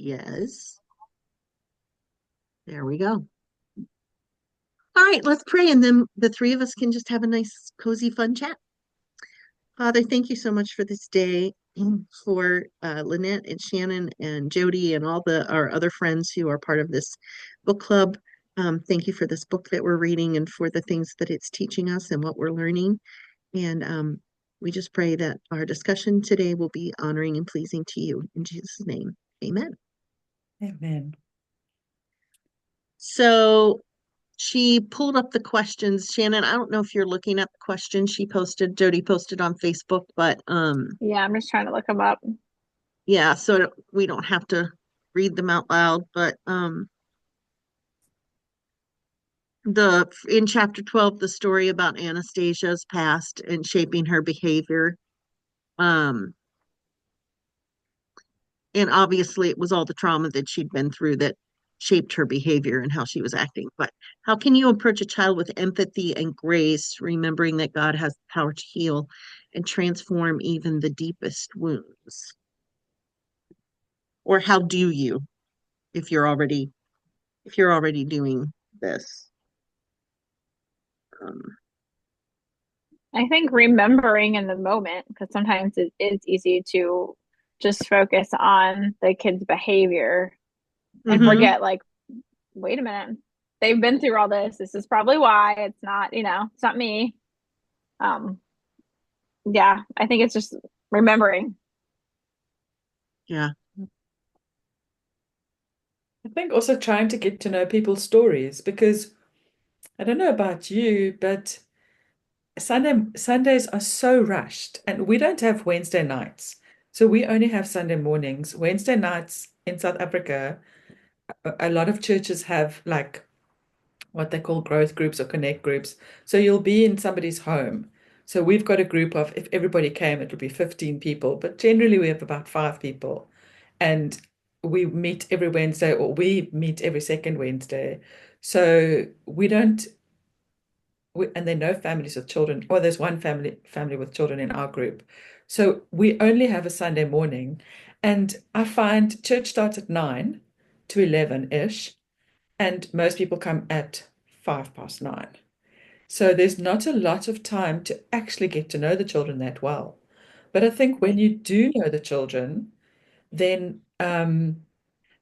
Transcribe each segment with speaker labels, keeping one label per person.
Speaker 1: Yes. There we go. All right, let's pray, and then the three of us can just have a nice, cozy, fun chat. Father, thank you so much for this day, for Lynette and Shannon and Jody and all our other friends who are part of this book club. Thank you for this book that we're reading and for the things that it's teaching us and what we're learning. And we just pray that our discussion today will be honoring and pleasing to you. In Jesus' name, amen.
Speaker 2: Amen.
Speaker 1: So she pulled up the questions. Shannon, I don't know if you're looking at the questions she posted, Jody posted on Facebook, but
Speaker 3: Yeah, I'm just trying to look them up.
Speaker 1: yeah, so we don't have to read them out loud, but the in chapter 12, the story about Anastasia's past and shaping her behavior. Um, and obviously it was all the trauma that she'd been through that shaped her behavior and how she was acting. But how can you approach a child with empathy and grace, remembering that God has the power to heal and transform even the deepest wounds? Or how do you if you're already doing this? Um,
Speaker 3: I think remembering in the moment, because sometimes it is easy to just focus on the kid's behavior and
Speaker 1: mhm.
Speaker 3: forget, like, wait a minute, they've been through all this. This is probably why it's not, it's not me. Um, yeah, I think it's just remembering.
Speaker 1: Yeah.
Speaker 2: I think also trying to get to know people's stories because I don't know about you, but Sundays are so rushed, and we don't have Wednesday nights. So we only have Sunday mornings. Wednesday nights in South Africa, a lot of churches have like what they call growth groups or connect groups. So you'll be in somebody's home. So we've got a group of, if everybody came, it would be 15 people, but generally we have about 5 people. And we meet every Wednesday, or we meet every second Wednesday. So we don't, and there are no families with children, or there's one family with children in our group. So we only have a Sunday morning. And I find church starts at 9 to 11-ish, and most people come at 9:05. So there's not a lot of time to actually get to know the children that well. But I think when you do know the children, then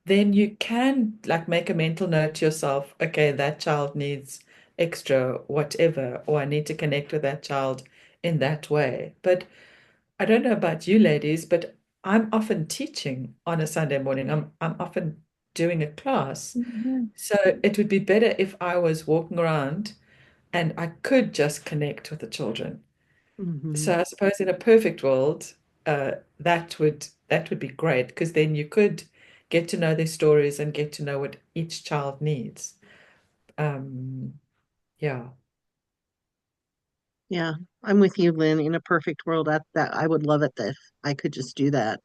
Speaker 2: then you can like make a mental note to yourself, okay, that child needs extra whatever, or I need to connect with that child in that way. But I don't know about you ladies, but I'm often teaching on a Sunday morning. I'm often doing a class.
Speaker 3: Mhm.
Speaker 2: So it would be better if I was walking around and I could just connect with the children.
Speaker 1: Mhm.
Speaker 2: So I suppose in a perfect world, that would be great because then you could get to know their stories and get to know what each child needs. Um, yeah,
Speaker 1: Yeah, I'm with you, Lynn. In a perfect world, that I would love it if I could just do that.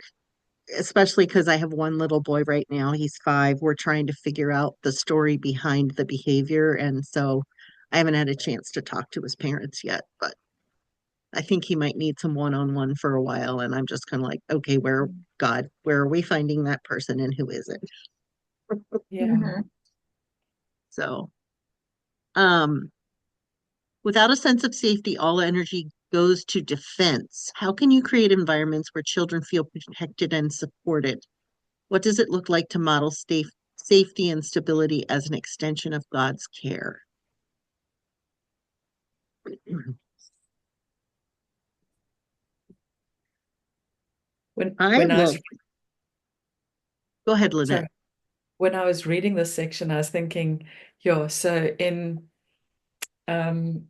Speaker 1: Especially because I have one little boy right now. He's 5. We're trying to figure out the story behind the behavior, and so I haven't had a chance to talk to his parents yet. But I think he might need some one-on-one for a while, and I'm just kind of like, okay, where are we finding that person, and who is it?
Speaker 2: yeah.
Speaker 3: Mhm.
Speaker 1: So, um, without a sense of safety, all energy goes to defense. How can you create environments where children feel protected and supported? What does it look like to model safety and stability as an extension of God's care? I
Speaker 2: When I
Speaker 1: will
Speaker 2: was
Speaker 1: go ahead, Lynette.
Speaker 2: sorry, when I was reading this section, I was thinking, yeah, so in um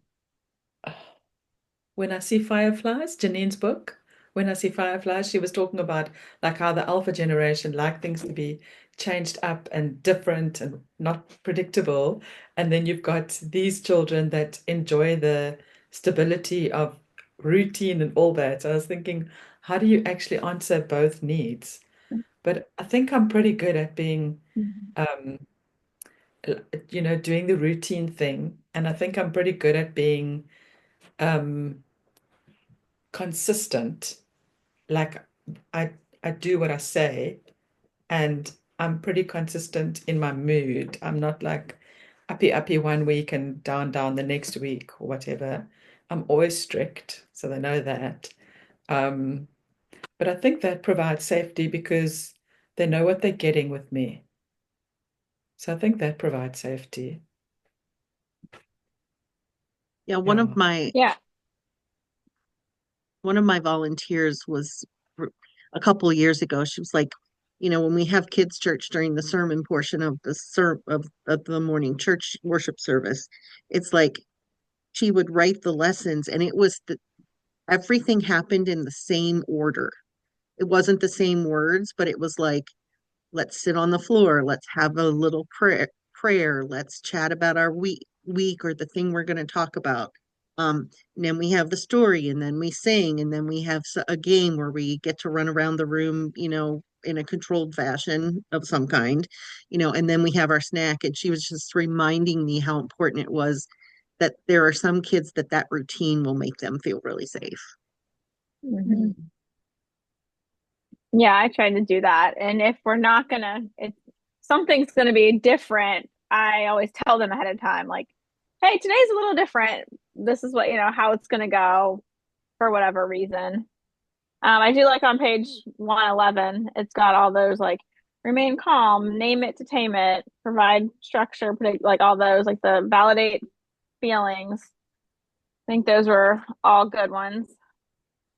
Speaker 2: When I See Fireflies, Janine's book, When I See Fireflies, she was talking about like how the alpha generation like things to be changed up and different and not predictable. And then you've got these children that enjoy the stability of routine and all that. So I was thinking, how do you actually answer both needs? But I think I'm pretty good at being,
Speaker 3: Mhm.
Speaker 2: um, doing the routine thing. And I think I'm pretty good at being um, consistent. Like I I do what I say, and I'm pretty consistent in my mood. I'm not like uppy one week and down the next week or whatever. I'm always strict, so they know that. Um, but I think that provides safety because they know what they're getting with me. So I think that provides safety.
Speaker 1: Yeah,
Speaker 2: Yeah.
Speaker 3: Yeah.
Speaker 1: one of my volunteers was a couple of years ago. She was like, when we have kids church during the sermon portion of of the morning church worship service, it's like she would write the lessons, and everything happened in the same order. It wasn't the same words, but it was like, let's sit on the floor, let's have a little prayer, let's chat about our week or the thing we're going to talk about. And then we have the story, and then we sing, and then we have a game where we get to run around the room, in a controlled fashion of some kind, and then we have our snack. And she was just reminding me how important it was that there are some kids that routine will make them feel really safe.
Speaker 3: Hmm. Yeah, I try to do that. And if we're not if something's gonna be different, I always tell them ahead of time, like, hey, today's a little different. This is what, how it's gonna go for whatever reason. I do like on page 111, it's got all those like remain calm, name it to tame it, provide structure, predict, like all those, like the validate feelings. I think those were all good ones.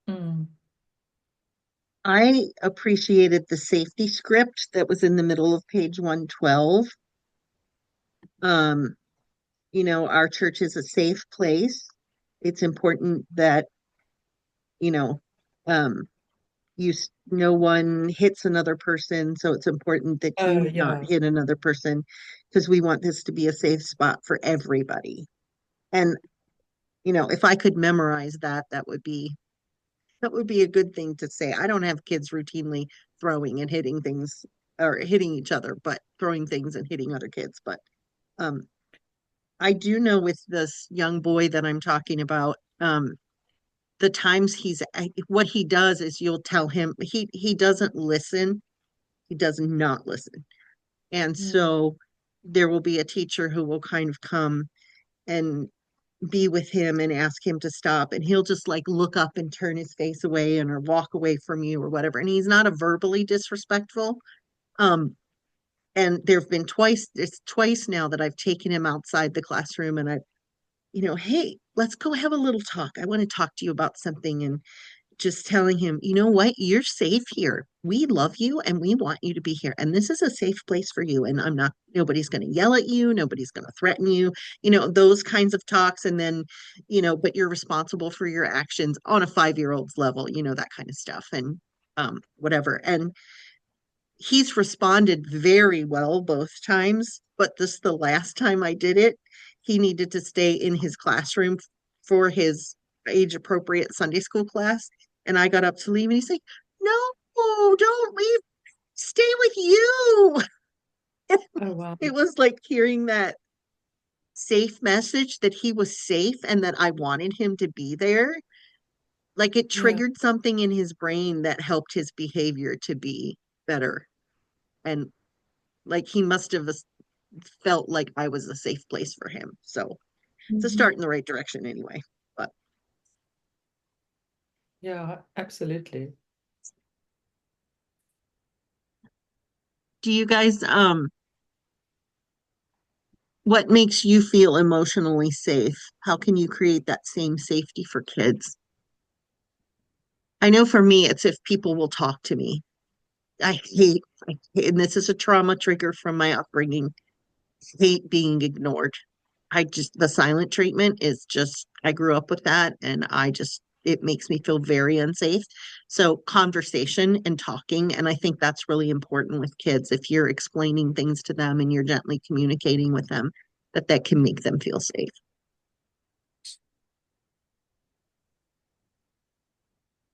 Speaker 2: Mm.
Speaker 1: I appreciated the safety script that was in the middle of page 112. Um, our church is a safe place. It's important that, you know, um, no one hits another person, so it's important that
Speaker 2: Oh,
Speaker 1: you not
Speaker 2: yeah.
Speaker 1: hit another person because we want this to be a safe spot for everybody. And, if I could memorize that, that would be a good thing to say. I don't have kids routinely throwing and hitting things or hitting each other, but throwing things and hitting other kids. But um, I do know with this young boy that I'm talking about, the times what he does is you'll tell him he doesn't listen. He does not listen. And
Speaker 2: Mm.
Speaker 1: so there will be a teacher who will kind of come and be with him and ask him to stop, and he'll just like look up and turn his face away and or walk away from you or whatever, and he's not a verbally disrespectful. Um and there have been it's twice now that I've taken him outside the classroom, and hey, let's go have a little talk. I want to talk to you about something. And just telling him, you know what, you're safe here. We love you and we want you to be here. And this is a safe place for you. And nobody's going to yell at you. Nobody's going to threaten you, those kinds of talks. And then, but you're responsible for your actions on a 5-year-old's level, that kind of stuff. And whatever. And he's responded very well both times. But the last time I did it, he needed to stay in his classroom for his age appropriate Sunday school class. And I got up to leave, and he's like, no, don't leave. Stay with you.
Speaker 2: Oh, wow.
Speaker 1: It was like hearing that safe message that he was safe and that I wanted him to be there. Like it
Speaker 2: Yeah.
Speaker 1: triggered something in his brain that helped his behavior to be better. And like he must have felt like I was a safe place for him. So it's a
Speaker 3: Mhm.
Speaker 1: start in the right direction anyway. But
Speaker 2: Yeah, absolutely.
Speaker 1: do you guys what makes you feel emotionally safe? How can you create that same safety for kids? I know for me, it's if people will talk to me. And this is a trauma trigger from my upbringing, hate being ignored. The silent treatment is just, I grew up with that, and it makes me feel very unsafe. So, conversation and talking, and I think that's really important with kids. If you're explaining things to them and you're gently communicating with them, that can make them feel safe.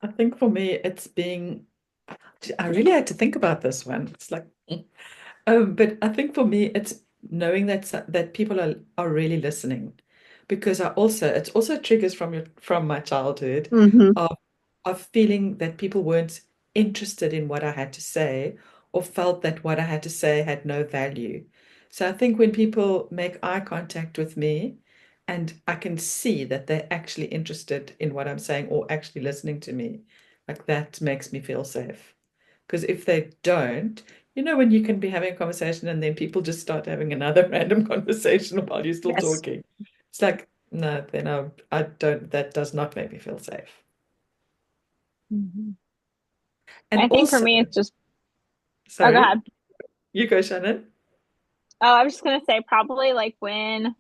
Speaker 2: I think for me, I really had to think about this one. It's like, but I think for me, it's knowing that people are really listening, because it's also triggers from my childhood
Speaker 1: Hmm.
Speaker 2: of feeling that people weren't interested in what I had to say, or felt that what I had to say had no value. So I think when people make eye contact with me and I can see that they're actually interested in what I'm saying or actually listening to me, like that makes me feel safe. Because if they don't, when you can be having a conversation and then people just start having another random conversation while you're still
Speaker 1: Yes.
Speaker 2: talking. It's like, no, then I don't, that does not make me feel safe.
Speaker 3: Mhm.
Speaker 2: And
Speaker 3: I think for
Speaker 2: also,
Speaker 3: me, it's just, oh, go
Speaker 2: sorry,
Speaker 3: ahead.
Speaker 2: you go, Shannon.
Speaker 3: Oh, I was just gonna say probably like when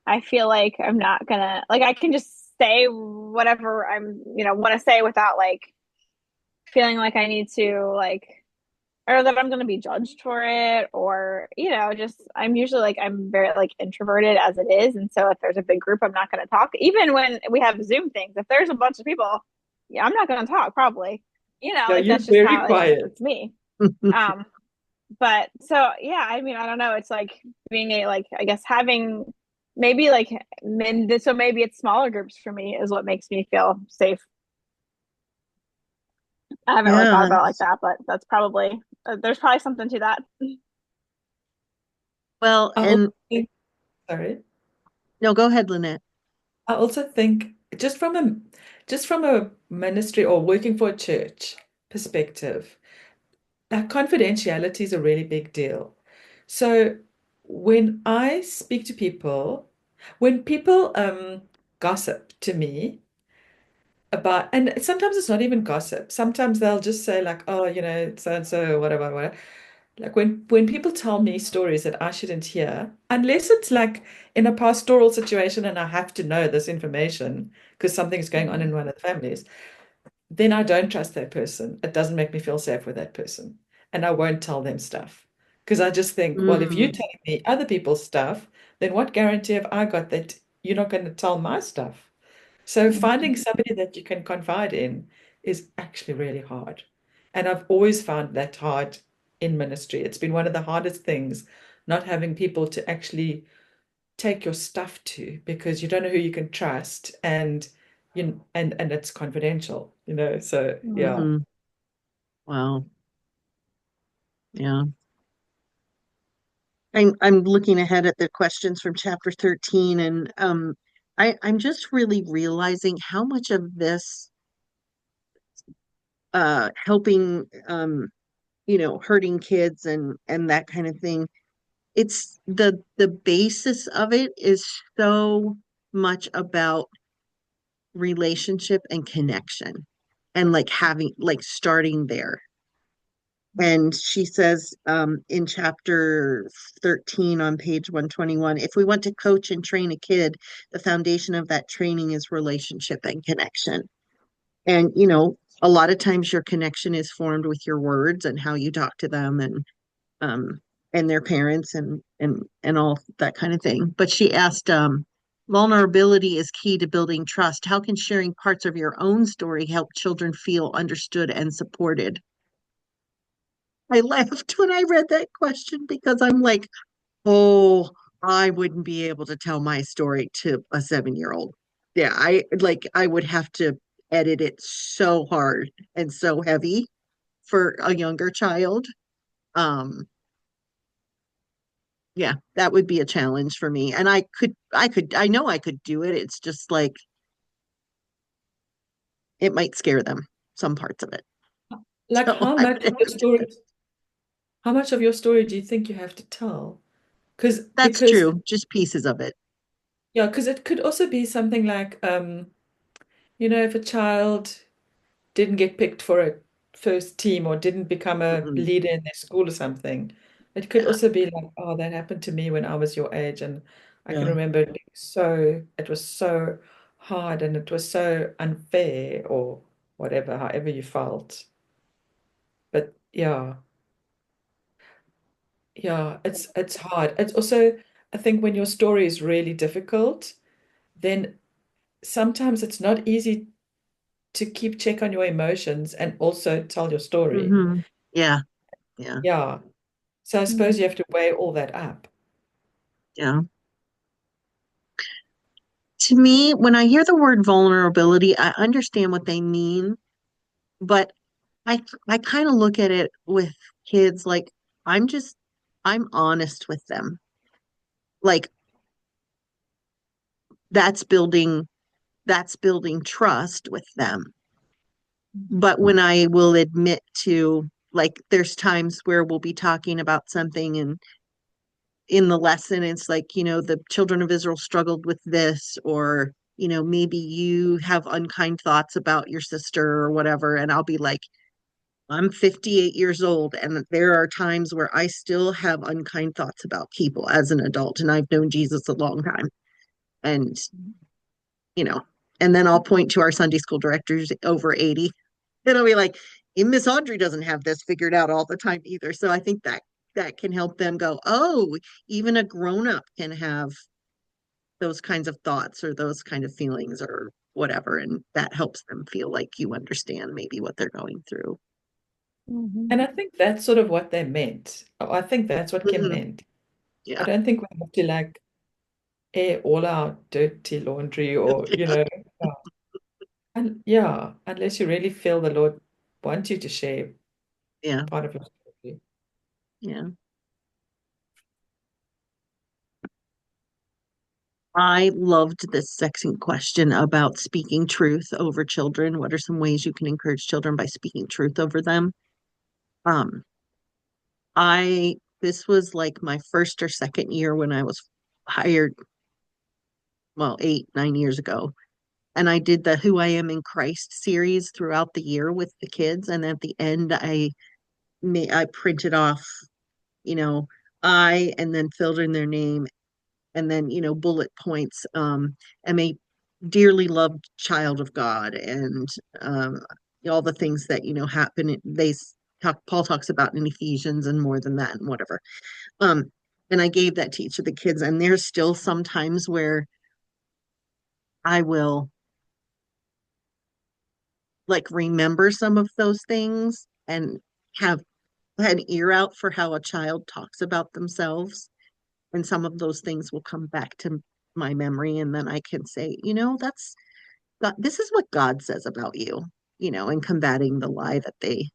Speaker 3: I feel like I'm not gonna like I can just say whatever I'm, want to say without like feeling like I need to like or that I'm gonna be judged for it or, just I'm usually like I'm very like introverted as it is. And so if there's a big group, I'm not gonna talk. Even when we have Zoom things, if there's a bunch of people, yeah, I'm not gonna talk probably.
Speaker 2: Yeah,
Speaker 3: Like
Speaker 2: you're
Speaker 3: that's just
Speaker 2: very
Speaker 3: how
Speaker 2: quiet.
Speaker 3: it's me. Um but so yeah, I mean, I don't know. It's like being a like I guess having maybe like so maybe it's smaller groups for me is what makes me feel safe. I haven't really thought
Speaker 1: Yeah.
Speaker 3: about it like that, but that's probably there's probably something to that.
Speaker 1: Well,
Speaker 2: I also
Speaker 1: and
Speaker 2: think, sorry,
Speaker 1: no, go ahead, Lynette.
Speaker 2: I also think just from a ministry or working for a church perspective, that confidentiality is a really big deal. So when I speak to people, when people gossip to me about, and sometimes it's not even gossip. Sometimes they'll just say like, oh, so and so, whatever, whatever. Like when people tell me stories that I shouldn't hear, unless it's like in a pastoral situation and I have to know this information because something's going on
Speaker 3: Mhm.
Speaker 2: in one of the families, then I don't trust that person. It doesn't make me feel safe with that person. And I won't tell them stuff. Because I just think, well, if you're
Speaker 1: Mm,
Speaker 2: telling me other people's stuff, then what guarantee have I got that you're not going to tell my stuff? So finding somebody that you can confide in is actually really hard. And I've always found that hard in ministry. It's been one of the hardest things, not having people to actually take your stuff to because you don't know who you can trust and it's confidential. So yeah.
Speaker 1: hmm. Wow. Yeah. I'm looking ahead at the questions from chapter 13 and I'm just really realizing how much of this helping hurting kids and that kind of thing, it's the basis of it is so much about relationship and connection and like having like starting there. And she says in chapter 13 on page 121, if we want to coach and train a kid, the foundation of that training is relationship and connection. And, a lot of times your connection is formed with your words and how you talk to them um, and their parents and all that kind of thing. But she asked, vulnerability is key to building trust. How can sharing parts of your own story help children feel understood and supported? I laughed when I read that question because I'm like, oh, I wouldn't be able to tell my story to a 7-year-old. Yeah, I would have to edit it so hard and so heavy for a younger child. Um, yeah, that would be a challenge for me. And I know I could do it. It's just like it might scare them, some parts of it.
Speaker 2: Like
Speaker 1: So
Speaker 2: how
Speaker 1: I
Speaker 2: much of
Speaker 1: would
Speaker 2: your
Speaker 1: have to,
Speaker 2: story, how much of your story do you think you have to tell? Because
Speaker 1: that's
Speaker 2: because
Speaker 1: true, just pieces of it.
Speaker 2: yeah, because it could also be something like if a child didn't get picked for a first team or didn't become a
Speaker 1: Mm-mm.
Speaker 2: leader in their school or something. It could
Speaker 1: Yeah,
Speaker 2: also be like, oh, that happened to me when I was your age, and I can
Speaker 1: yeah.
Speaker 2: remember it was so hard and it was so unfair or whatever, however you felt. But yeah, yeah, it's hard. It's also, I think when your story is really difficult, then sometimes it's not easy to keep check on your emotions and also tell your story.
Speaker 1: Hmm. Yeah, yeah,
Speaker 2: Yeah. So I suppose you have to weigh all that up.
Speaker 1: yeah. To me, when I hear the word vulnerability, I understand what they mean, but I kind of look at it with kids, like I'm just I'm honest with them. Like that's building that's building trust with them. But when I will admit to, like, there's times where we'll be talking about something and in the lesson, it's like, the children of Israel struggled with this, or, maybe you have unkind thoughts about your sister or whatever. And I'll be like, I'm 58 years old, and there are times where I still have unkind thoughts about people as an adult, and I've known Jesus a long time. And, you know, and then I'll point to our Sunday school directors over 80. And I'll be like, and Miss Audrey doesn't have this figured out all the time either. So I think that can help them go, oh, even a grown up can have those kinds of thoughts or those kind of feelings or whatever. And that helps them feel like you understand maybe what they're going through.
Speaker 3: Mhm.
Speaker 2: And I think that's sort of what they meant. I think that's what Kim
Speaker 1: Hmm.
Speaker 2: meant. I
Speaker 1: Yeah.
Speaker 2: don't think we have to like air all our dirty laundry or, yeah. And yeah, unless you really feel the Lord wants you to share
Speaker 1: Yeah.
Speaker 2: part of your story.
Speaker 1: Yeah. I loved this second question about speaking truth over children. What are some ways you can encourage children by speaking truth over them? Um, this was like my first or second year when I was hired, well, 8, 9 years ago. And I did the Who I Am in Christ series throughout the year with the kids. And at the end, I printed off, you know, and then filled in their name, and then, bullet points. I'm a dearly loved child of God, and um, all the things that, happen. Paul talks about in Ephesians and more than that and whatever. Um, and I gave that to each of the kids, and there's still some times where I will like remember some of those things and have an ear out for how a child talks about themselves. And some of those things will come back to my memory. And then I can say, that's God, this is what God says about you, and combating the lie that they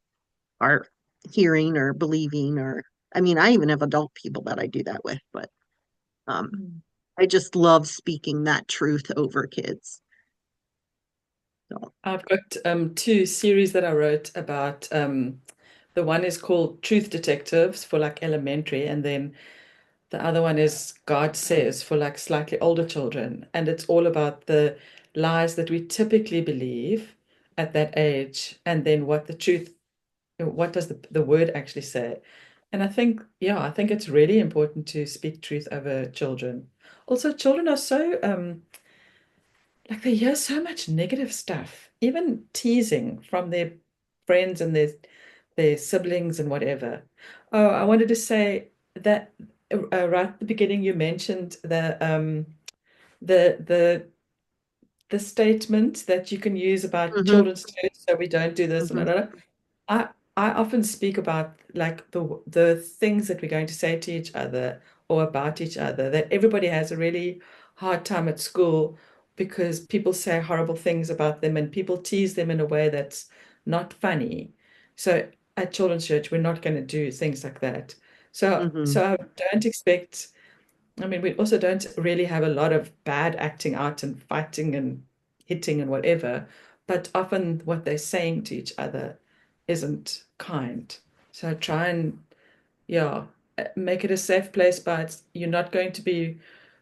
Speaker 1: are hearing or believing. Or, I mean, I even have adult people that I do that with, but um,
Speaker 2: Mm.
Speaker 1: I just love speaking that truth over kids. So,
Speaker 2: I've got two series that I wrote about. The one is called Truth Detectives for like elementary, and then the other one is God Says for like slightly older children. And it's all about the lies that we typically believe at that age, and then what does the word actually say? And I think, yeah, I think it's really important to speak truth over children. Also, children are so like they hear so much negative stuff, even teasing from their friends and their siblings and whatever. Oh, I wanted to say that right at the beginning you mentioned the the the statement that you can use about
Speaker 1: hmm
Speaker 2: children's church, so we don't do this and
Speaker 1: hmm
Speaker 2: da. I I often speak about like the things that we're going to say to each other or about each other, that everybody has a really hard time at school because people say horrible things about them and people tease them in a way that's not funny. So at children's church, we're not going to do things like that. So
Speaker 1: hmm
Speaker 2: so I don't expect, I mean, we also don't really have a lot of bad acting out and fighting and hitting and whatever, but often what they're saying to each other isn't kind. So try and, yeah, make it a safe place, but you're not going to be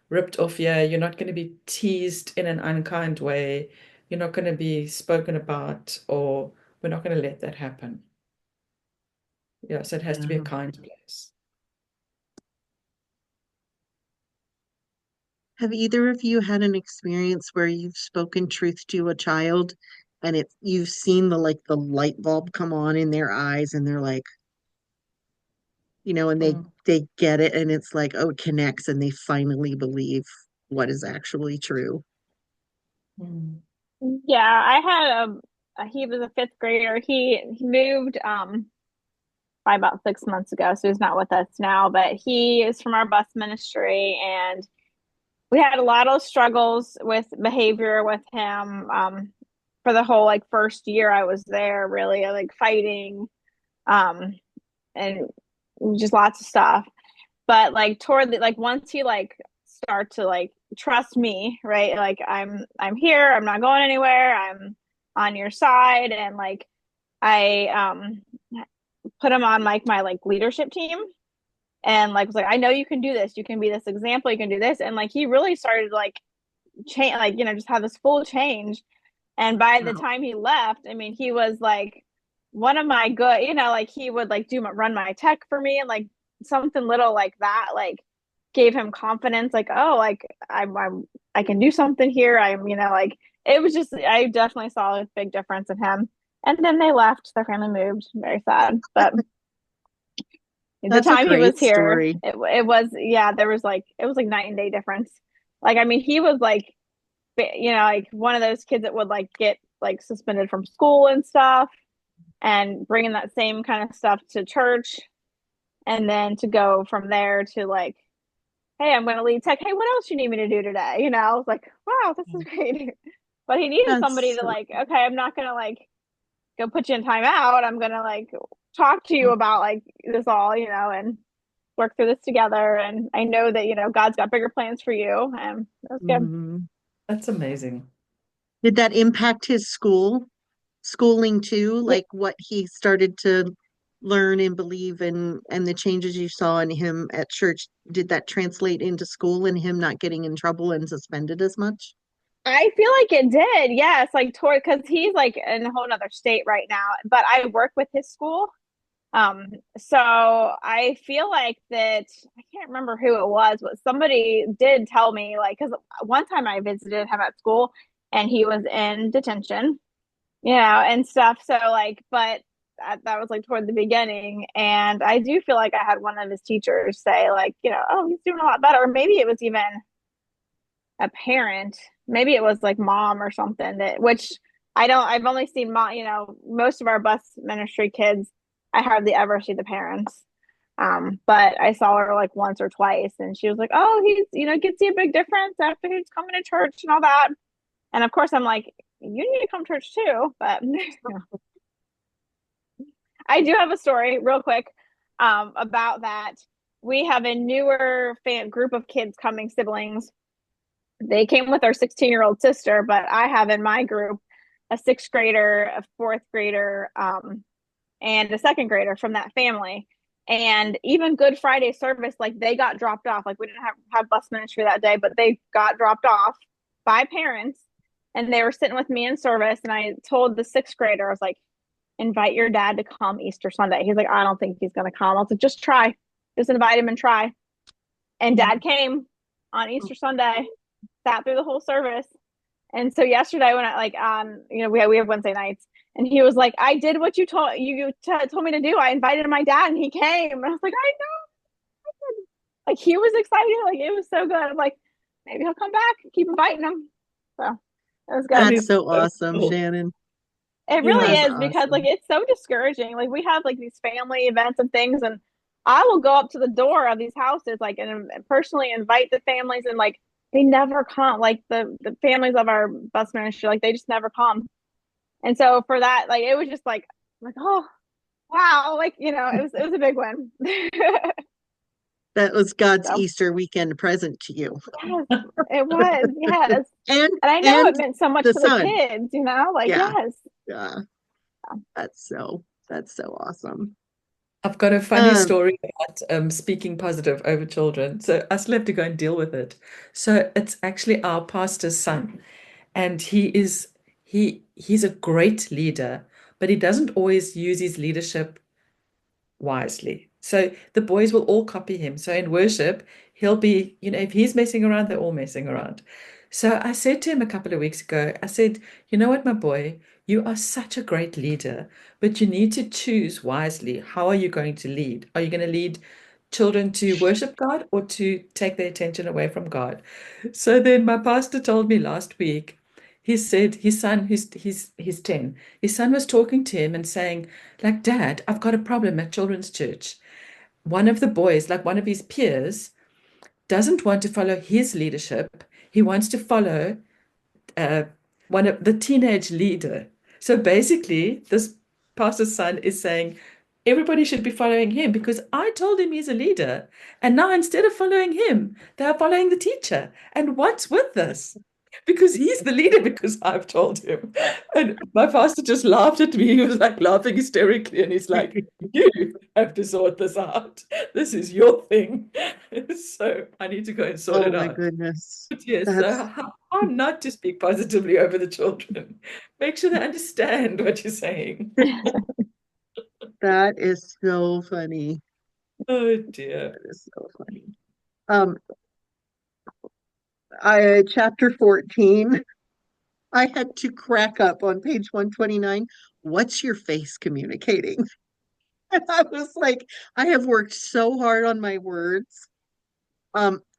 Speaker 2: ripped off here. You're not going to be teased in an unkind way. You're not going to be spoken about, or we're not going to let that happen. Yeah, so it has to be a
Speaker 1: Yeah.
Speaker 2: kind place.
Speaker 1: Have either of you had an experience where you've spoken truth to a child and you've seen the light bulb come on in their eyes, and they're like, and they
Speaker 2: Mm,
Speaker 1: they get it, and it's like, oh, it connects, and they finally believe what is actually true.
Speaker 2: mm,
Speaker 3: Yeah, I had he was a fifth grader. He moved by about 6 months ago, so he's not with us now, but he is from our bus ministry, and we had a lot of struggles with behavior with him for the whole like first year I was there, really like fighting. Um and just lots of stuff. But like toward the like once he like start to like trust me, right? Like I'm here, I'm not going anywhere, I'm on your side, and like I put him on like my like leadership team, and like was like, I know you can do this, you can be this example, you can do this. And like he really started to like change, like, just have this full change. And by the
Speaker 1: Wow.
Speaker 3: time he left, I mean, he was like one of my good, like he would like run my tech for me, and like something little like that, like gave him confidence, like, oh, like I can do something here. Like it was just, I definitely saw a big difference in him. And then they left, their family moved, very sad. But the
Speaker 1: That's a
Speaker 3: time he was
Speaker 1: great
Speaker 3: here,
Speaker 1: story.
Speaker 3: it was, yeah, there was like, it was like night and day difference. Like, I mean, he was like, like one of those kids that would like get like suspended from school and stuff, and bringing that same kind of stuff to church. And then to go from there to like, hey, I'm going to lead tech. Hey, what else you need me to do today? I was like, wow, this is great. But he needed somebody
Speaker 1: That's
Speaker 3: to
Speaker 1: so
Speaker 3: like, okay, I'm not going to like go put you in timeout. I'm going to like talk to you about like this all, and work through this together. And I know that, God's got bigger plans for you. And that's good.
Speaker 1: Mhm.
Speaker 2: That's amazing.
Speaker 1: Did that impact his schooling too?
Speaker 3: Yeah,
Speaker 1: Like what he started to learn and believe and the changes you saw in him at church, did that translate into school and him not getting in trouble and suspended as much?
Speaker 3: I feel like it did. Yes, like toward, because he's like in a whole other state right now, but I work with his school. So I feel like that, I can't remember who it was, but somebody did tell me, like, because one time I visited him at school and he was in detention, and stuff. So like, but that was like toward the beginning. And I do feel like I had one of his teachers say, like, oh, he's doing a lot better. Or maybe it was even a parent, maybe it was like mom or something, that, which I've only seen mom, most of our bus ministry kids, I hardly ever see the parents. But I saw her like once or twice, and she was like, oh, he's, can see a big difference after he's coming to church and all that. And of course I'm like, you need to come to church too. But I do have a story real quick, about that. We have a newer group of kids coming, siblings. They came with our 16-year-old sister, but I have in my group a sixth grader, a fourth grader, and a second grader from that family. And even Good Friday service, like they got dropped off. Like we didn't have bus ministry that day, but they got dropped off by parents, and they were sitting with me in service. And I told the sixth grader, I was like, invite your dad to come Easter Sunday. He's like, I don't think he's going to come. I was like, just try, just invite him and try. And dad came on Easter Sunday, sat through the whole service. And so yesterday when I like we have Wednesday nights, and he was like, I did what you told me to do. I invited my dad and he came. And I was like, I know. Like he was excited. Like it was so good. I'm like, maybe he'll come back. Keep inviting him. So it was
Speaker 2: That
Speaker 3: good.
Speaker 1: That's
Speaker 2: is
Speaker 1: so
Speaker 2: so
Speaker 1: awesome,
Speaker 2: cool.
Speaker 1: Shannon.
Speaker 3: It really
Speaker 2: Yeah.
Speaker 1: That's
Speaker 3: is, because like
Speaker 1: awesome.
Speaker 3: it's so discouraging. Like we have like these family events and things, and I will go up to the door of these houses, like, and personally invite the families, and like they never come. Like the families of our bus ministry, like they just never come. And so for that, like it was just like, oh wow, like it was a big win.
Speaker 1: That was God's
Speaker 3: So
Speaker 1: Easter weekend present to you.
Speaker 3: yes, it was, yes.
Speaker 1: And
Speaker 3: And I know
Speaker 1: and
Speaker 3: it meant so much
Speaker 1: the
Speaker 3: for the
Speaker 1: sun.
Speaker 3: kids, like
Speaker 1: Yeah.
Speaker 3: yes.
Speaker 1: Yeah. That's so awesome.
Speaker 2: I've got a funny
Speaker 1: Um,
Speaker 2: story about speaking positive over children. So I still have to go and deal with it. So it's actually our pastor's son, and he's a great leader, but he doesn't always use his leadership wisely. So the boys will all copy him. So in worship, he'll be, if he's messing around, they're all messing around. So I said to him a couple of weeks ago, I said, you know what, my boy, you are such a great leader, but you need to choose wisely. How are you going to lead? Are you going to lead children to worship God or to take their attention away from God? So then my pastor told me last week, he said his son, he's 10, his son was talking to him and saying, like, Dad, I've got a problem at children's church. One of the boys, like one of his peers, doesn't want to follow his leadership. He wants to follow uh, one of the teenage leader. So basically, this pastor's son is saying, everybody should be following him because I told him he's a leader. And now instead of following him, they are following the teacher. And what's with this? Because he's the leader because I've told him. And my pastor just laughed at me. He was like laughing hysterically. And he's like, you have to sort this out. This is your thing. So I need to go and sort
Speaker 1: Oh
Speaker 2: it
Speaker 1: my
Speaker 2: out.
Speaker 1: goodness.
Speaker 2: But yes, so
Speaker 1: That's
Speaker 2: how not to speak positively over the children. Make sure they understand what you're saying.
Speaker 1: that is so funny.
Speaker 2: Oh dear.
Speaker 1: That is so funny. Um, I chapter 14, I had to crack up on page 129. What's your face communicating? And I was like, I have worked so hard on my words.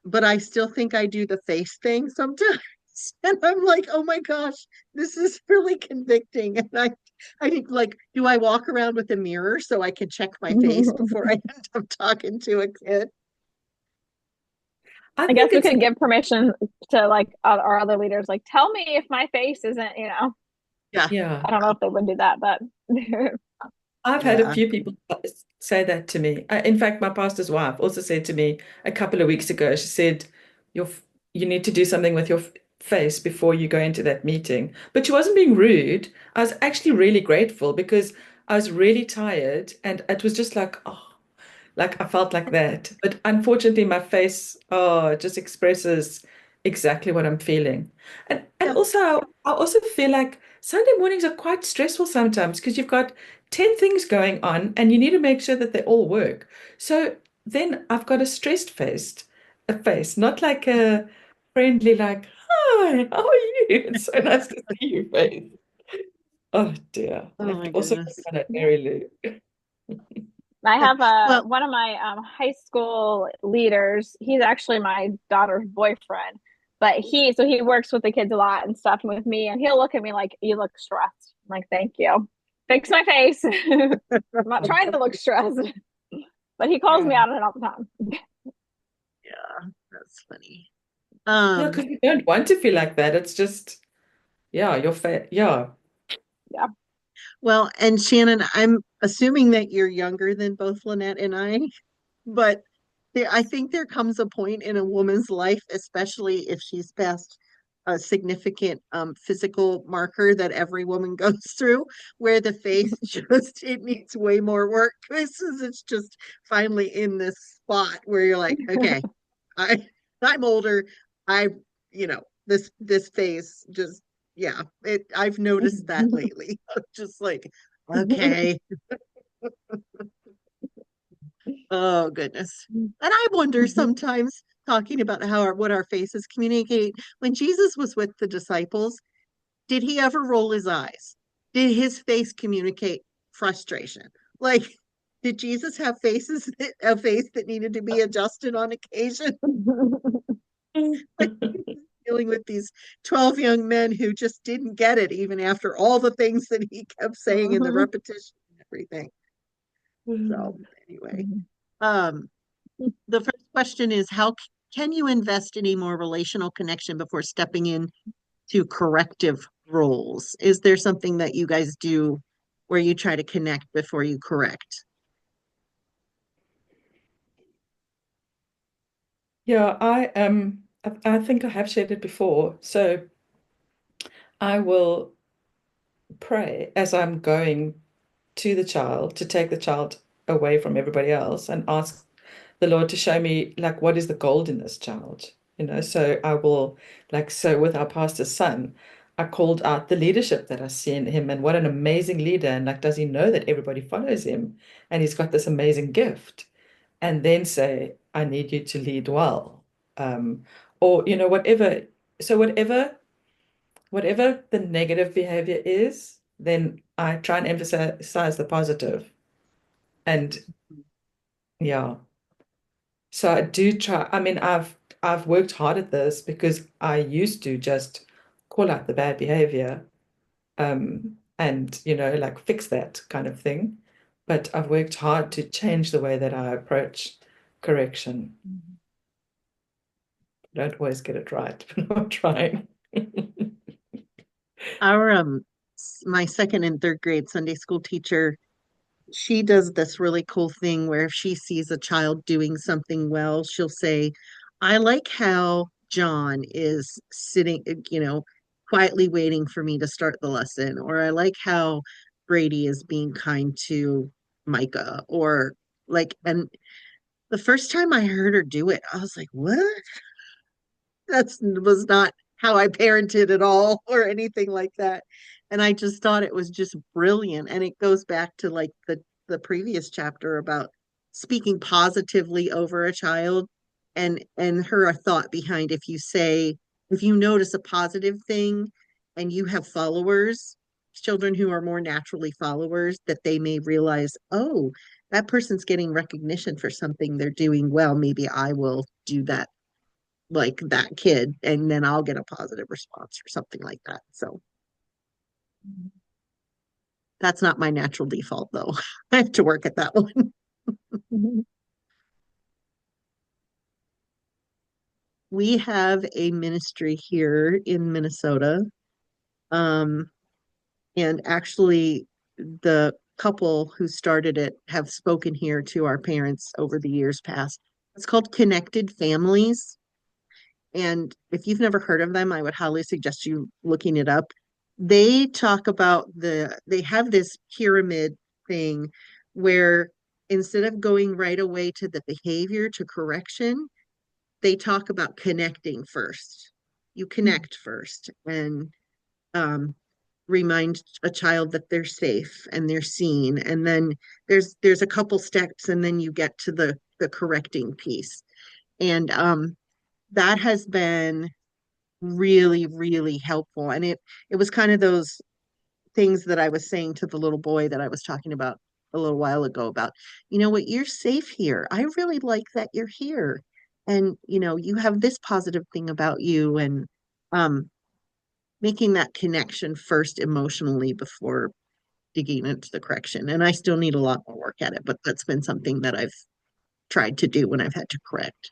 Speaker 1: But I still think I do the face thing sometimes. And I'm like, oh my gosh, this is really convicting. And I think like, do I walk around with a mirror so I can check my face before I end up talking to a kid?
Speaker 2: I
Speaker 3: I guess
Speaker 2: think
Speaker 3: we
Speaker 2: it's
Speaker 3: could give permission to like our other leaders, like, tell me if my face isn't,
Speaker 1: Yeah,
Speaker 2: yeah.
Speaker 3: I don't know if they would do that, but
Speaker 2: I've had a
Speaker 1: yeah,
Speaker 2: few people say that to me. In fact, my pastor's wife also said to me a couple of weeks ago, she said, you need to do something with your face before you go into that meeting. But she wasn't being rude. I was actually really grateful because I was really tired and it was just like, oh, like I felt like that. But unfortunately, my face, oh, it just expresses exactly what I'm feeling. And
Speaker 1: yeah,
Speaker 2: also, I also feel like Sunday mornings are quite stressful sometimes because you've got 10 things going on and you need to make sure that they all work. So then I've got a face, not like a friendly, like, hi, how are you? It's so nice to see you face. Oh dear.
Speaker 1: oh
Speaker 2: It
Speaker 1: my
Speaker 2: also
Speaker 1: goodness.
Speaker 2: kind of Mary Lou.
Speaker 3: I have
Speaker 1: Well,
Speaker 3: one of my high school leaders. He's actually my daughter's boyfriend, but he works with the kids a lot and stuff and with me, and he'll look at me like, you look stressed. I'm like, thank you. Fix my face. I'm not trying to look stressed, but he calls me
Speaker 2: Yeah.
Speaker 3: out on it all the time.
Speaker 1: yeah, that's funny.
Speaker 2: Yeah,
Speaker 1: Um,
Speaker 2: because you don't want to feel like that. It's just, yeah, your face. Yeah.
Speaker 3: Yeah.
Speaker 1: well, and Shannon, I'm assuming that you're younger than both Lynette and I, but I think there comes a point in a woman's life, especially if she's past a significant physical marker that every woman goes through, where the face just it needs way more work because it's just finally in this spot where you're like, okay, I I'm older. I this face just yeah, I've noticed that lately. I'm just like, okay. Oh goodness. And I wonder sometimes talking about what our faces communicate. When Jesus was with the disciples, did he ever roll his eyes? Did his face communicate frustration? Like, did Jesus have a face that needed to be adjusted on occasion? Like dealing with these 12 young men who just didn't get it, even after all the things that he kept saying in the repetition and everything. So anyway. Um, the first question is how can you invest in a more relational connection before stepping in to corrective roles? Is there something that you guys do where you try to connect before you correct?
Speaker 2: Yeah, I think I have shared it before. So I will pray as I'm going to the child to take the child away from everybody else and ask the Lord to show me like what is the gold in this child, So I will so with our pastor's son, I called out the leadership that I see in him and what an amazing leader and like does he know that everybody follows him and he's got this amazing gift and then say I need you to lead well, or whatever. So whatever the negative behavior is, then I try and emphasize the positive. And yeah, so I do try. I mean, I've worked hard at this because I used to just call out the bad behavior, and like fix that kind of thing. But I've worked hard to change the way that I approach correction. Don't always get it right, but I'm trying.
Speaker 1: Our my second and third grade Sunday school teacher she does this really cool thing where if she sees a child doing something well, she'll say, I like how John is sitting, quietly waiting for me to start the lesson, or I like how Brady is being kind to Micah, or and the first time I heard her do it, I was like, what? That's was not how I parented at all or anything like that. And I just thought it was just brilliant. And it goes back to like the previous chapter about speaking positively over a child and her thought behind if you notice a positive thing and you have followers, children who are more naturally followers, that they may realize, oh, that person's getting recognition for something they're doing well. Maybe I will do that like that kid, and then I'll get a positive response or something like that. So that's not my natural default, though. I have to work at that one.
Speaker 3: Mhm.
Speaker 1: We have a ministry here in Minnesota. Um, and actually, the couple who started it have spoken here to our parents over the years past. It's called Connected Families. And if you've never heard of them, I would highly suggest you looking it up. They have this pyramid thing where instead of going right away to the behavior to correction, they talk about connecting first. You connect first and um, remind a child that they're safe and they're seen. And then there's a couple steps, and then you get to the correcting piece. And that has been really, really helpful. And it was kind of those things that I was saying to the little boy that I was talking about a little while ago about, you know what, you're safe here. I really like that you're here. And, you have this positive thing about you, and um making that connection first emotionally before digging into the correction. And I still need a lot more work at it, but that's been something that I've tried to do when I've had to correct.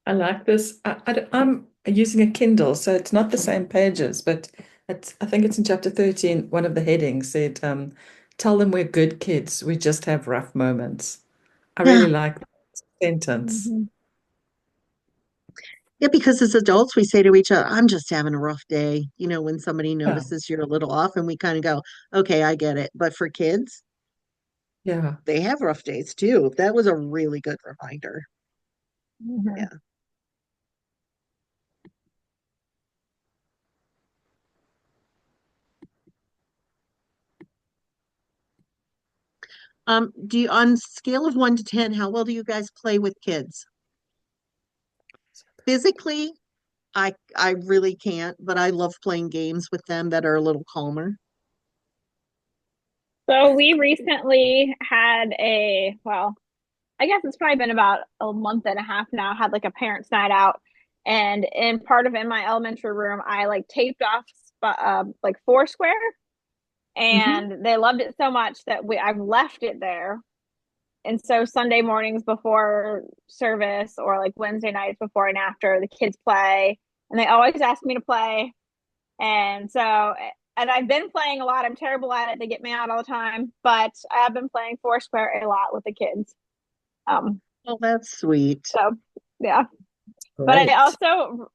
Speaker 2: I like this. I'm using a Kindle, so it's not the same pages, but I think it's in chapter 13. One of the headings said, tell them we're good kids. We just have rough moments. I
Speaker 1: Yeah.
Speaker 2: really like that sentence.
Speaker 3: Mhm.
Speaker 1: Yeah, because as adults, we say to each other, I'm just having a rough day. When somebody
Speaker 2: Yeah.
Speaker 1: notices you're a little off, and we kind of go, okay, I get it. But for kids,
Speaker 2: Yeah.
Speaker 1: they have rough days too. That was a really good reminder.
Speaker 3: Mhm.
Speaker 1: Yeah. On scale of 1 to 10, how well do you guys play with kids? Physically, I really can't, but I love playing games with them that are a little calmer.
Speaker 3: So we recently had I guess it's probably been about a month and a half now, had like a parents' night out. And in my elementary room, I like taped off like Foursquare,
Speaker 1: Hmm.
Speaker 3: and they loved it so much that I've left it there. And so Sunday mornings before service or like Wednesday nights before and after, the kids play, and they always ask me to play. And I've been playing a lot. I'm terrible at it. They get me out all the time, but I have been playing Foursquare a lot with the kids. Um,
Speaker 1: Oh, that's sweet.
Speaker 3: so yeah. But I
Speaker 2: Great.
Speaker 3: also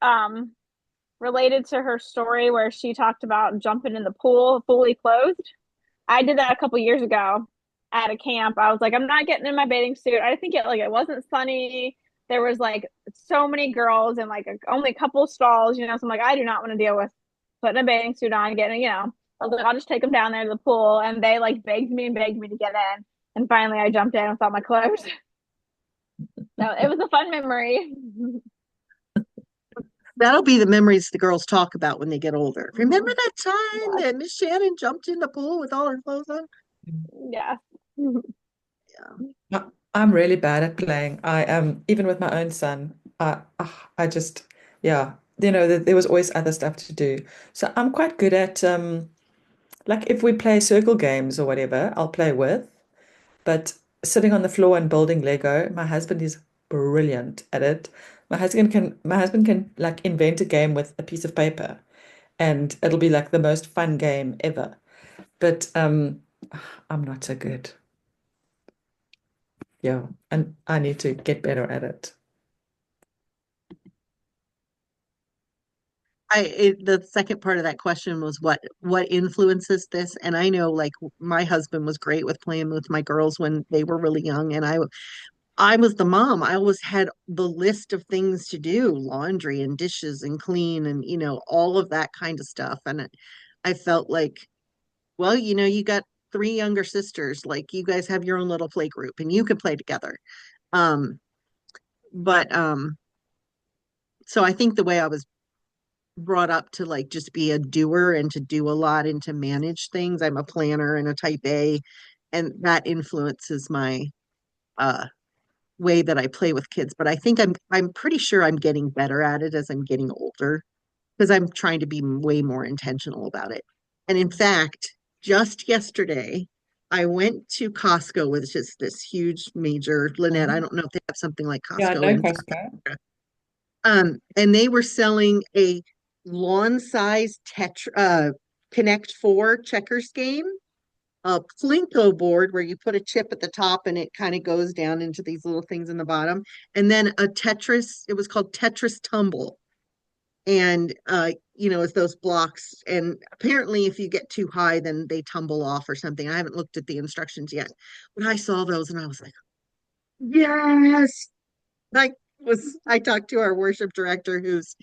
Speaker 3: related to her story where she talked about jumping in the pool fully clothed. I did that a couple years ago at a camp. I was like, I'm not getting in my bathing suit. I think it wasn't sunny. There was like so many girls and like only a couple stalls, So I'm like, I do not want to deal with putting a bathing suit on, getting. I was like, I'll just take them down there to the pool, and they like begged me and begged me to get in. And finally, I jumped in without my clothes. So it was a fun memory.
Speaker 1: That'll be the memories the girls talk about when they get older. Remember that time
Speaker 3: Yeah,
Speaker 1: that Miss Shannon jumped in the pool with all her clothes on?
Speaker 3: yeah.
Speaker 1: Yeah.
Speaker 2: I- I'm really bad at playing. I am, even with my own son, I just, yeah, there was always other stuff to do. So I'm quite good at, like if we play circle games or whatever, I'll play with. But sitting on the floor and building Lego, my husband is brilliant at it. My husband can like invent a game with a piece of paper and it'll be like the most fun game ever. But I'm not so good. Yeah, and I need to get better at it.
Speaker 1: The second part of that question was what influences this, and I know like my husband was great with playing with my girls when they were really young, and I was the mom. I always had the list of things to do, laundry and dishes and clean and all of that kind of stuff. And I felt like, well, you got three younger sisters, like you guys have your own little play group and you can play together. Um, but so I think the way I was brought up to like just be a doer and to do a lot and to manage things. I'm a planner and a type A, and that influences my uh way that I play with kids. But I think I'm pretty sure I'm getting better at it as I'm getting older because I'm trying to be way more intentional about it. And in fact, just yesterday, I went to Costco, which is this huge major, Lynette. I
Speaker 2: Mhm.
Speaker 1: don't know if they have something like
Speaker 2: Yeah,
Speaker 1: Costco
Speaker 2: no,
Speaker 1: in
Speaker 2: Costco.
Speaker 1: and they were selling a lawn-sized Connect Four checkers game, a Plinko board where you put a chip at the top and it kind of goes down into these little things in the bottom, and then a Tetris. It was called Tetris Tumble, and it's those blocks. And apparently, if you get too high, then they tumble off or something. I haven't looked at the instructions yet, but I saw those and I was like, yes. I talked to our worship director who's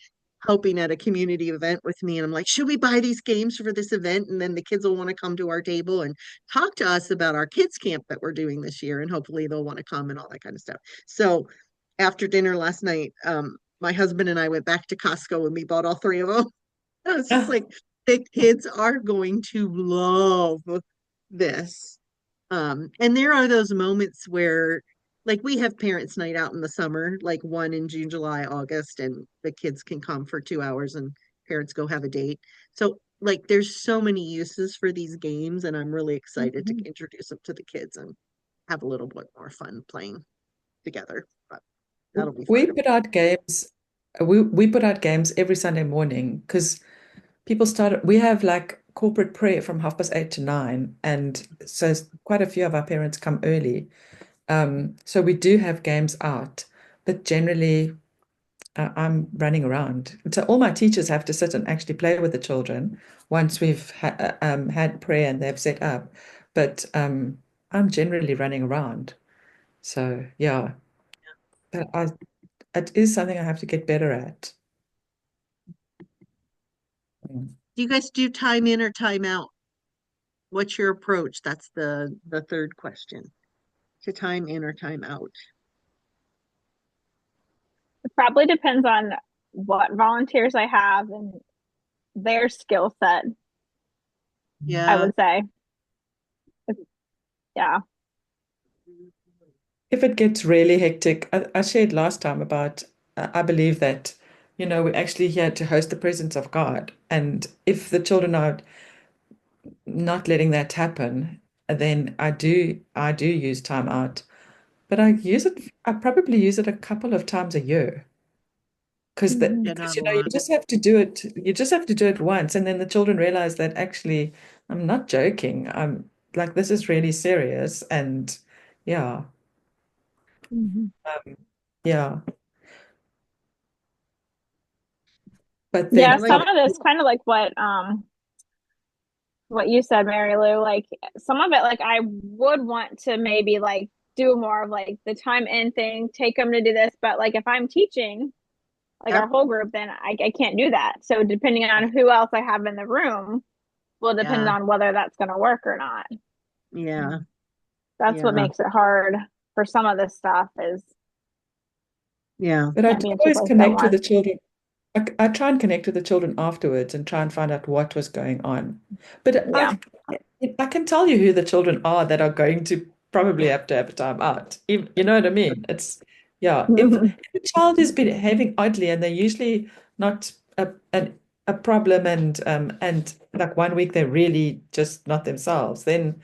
Speaker 1: helping at a community event with me, and I'm like, should we buy these games for this event? And then the kids will want to come to our table and talk to us about our kids camp that we're doing this year, and hopefully they'll want to come and all that kind of stuff. So after dinner last night, my husband and I went back to Costco and we bought all three of them. I was just like, the kids are going to love this. And there are those moments where, like, we have parents' night out in the summer, like one in June, July, August, and the kids can come for 2 hours and parents go have a date. So, like, there's so many uses for these games, and I'm really excited to
Speaker 2: Mhm.
Speaker 1: introduce them to the kids and have a little bit more fun playing together. But that'll be
Speaker 2: We
Speaker 1: fun.
Speaker 2: put out games. We put out games every Sunday morning because people started. We have like corporate prayer from 8:30 to 9, and so quite a few of our parents come early. So we do have games out, but generally I'm running around. So all my teachers have to sit and actually play with the children once we've had prayer and they've set up. But I'm generally running around. So yeah, but it is something I have to get better at. Mm.
Speaker 1: Do you guys do time in or time out? What's your approach? That's the third question. To time in or time out.
Speaker 3: It probably depends on what volunteers I have and their skill set, I
Speaker 1: Yeah.
Speaker 3: would say. Yeah.
Speaker 2: If it gets really hectic, I shared last time about I believe that, we're actually here to host the presence of God. And if the children are not letting that happen, then I do use time out. But I probably use it a couple of times a year. Because that
Speaker 3: Mhm.
Speaker 1: Yeah,
Speaker 2: because
Speaker 1: not a lot.
Speaker 2: you just have to do it once, and then the children realize that actually I'm not joking. I'm like this is really serious, and yeah,
Speaker 3: Mhm.
Speaker 2: yeah. But
Speaker 3: Yeah,
Speaker 1: I
Speaker 2: then
Speaker 1: like
Speaker 3: some of this kind of like what you said, Mary Lou, like some of it like I would want to maybe like do more of like the time in thing, take them to do this, but like if I'm teaching like
Speaker 1: Yep.
Speaker 3: our whole group, then I can't do that. So depending on who else I have in the room will depend
Speaker 1: Yeah.
Speaker 3: on whether that's going to work or not.
Speaker 1: Yeah.
Speaker 3: That's what
Speaker 1: Yeah.
Speaker 3: makes it hard for some of this stuff is
Speaker 1: Yeah.
Speaker 2: but I
Speaker 3: can't
Speaker 2: do
Speaker 3: be in two
Speaker 2: always
Speaker 3: places at
Speaker 2: connect with the
Speaker 3: once.
Speaker 2: children. I try and connect with the children afterwards and try and find out what was going on. But
Speaker 3: Yeah.
Speaker 2: I can tell you who the children are that are going to probably have to have a time out. You know what I mean? It's yeah. If
Speaker 3: Mhm.
Speaker 2: the child is behaving oddly and they're usually not a problem and like one week they're really just not themselves, then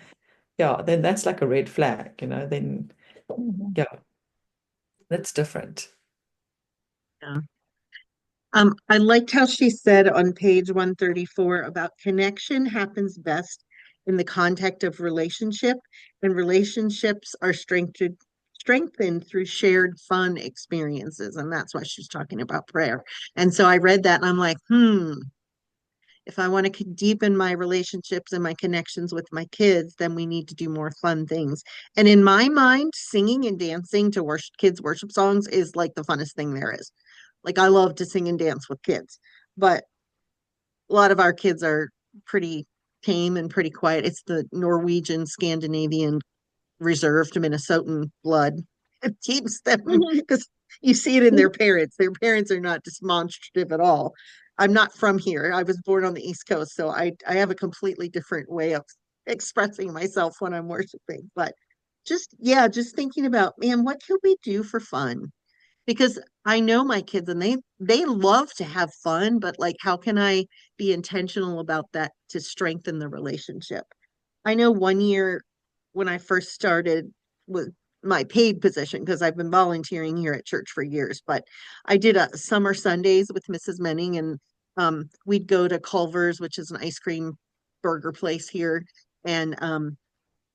Speaker 2: yeah, then that's like a red flag, then
Speaker 3: Mhm.
Speaker 2: yeah, that's different.
Speaker 1: Yeah. I liked how she said on page 134 about connection happens best in the context of relationship, and relationships are strengthened through shared fun experiences. And that's why she's talking about prayer. And so I read that and I'm like, if I want to deepen my relationships and my connections with my kids, then we need to do more fun things. And in my mind, singing and dancing to kids' worship songs is like the funnest thing there is. Like I love to sing and dance with kids, but a lot of our kids are pretty tame and pretty quiet. It's the Norwegian, Scandinavian, reserved Minnesotan blood. It keeps them because you see it in their parents. Their parents are not demonstrative at all. I'm not from here. I was born on the East Coast, so I have a completely different way of expressing myself when I'm worshiping. But just yeah, just thinking about, man, what can we do for fun? Because I know my kids and they love to have fun, but like how can I be intentional about that to strengthen the relationship? I know one year when I first started with my paid position, because I've been volunteering here at church for years, but I did a summer Sundays with Mrs. Menning, and we'd go to Culver's, which is an ice cream burger place here, and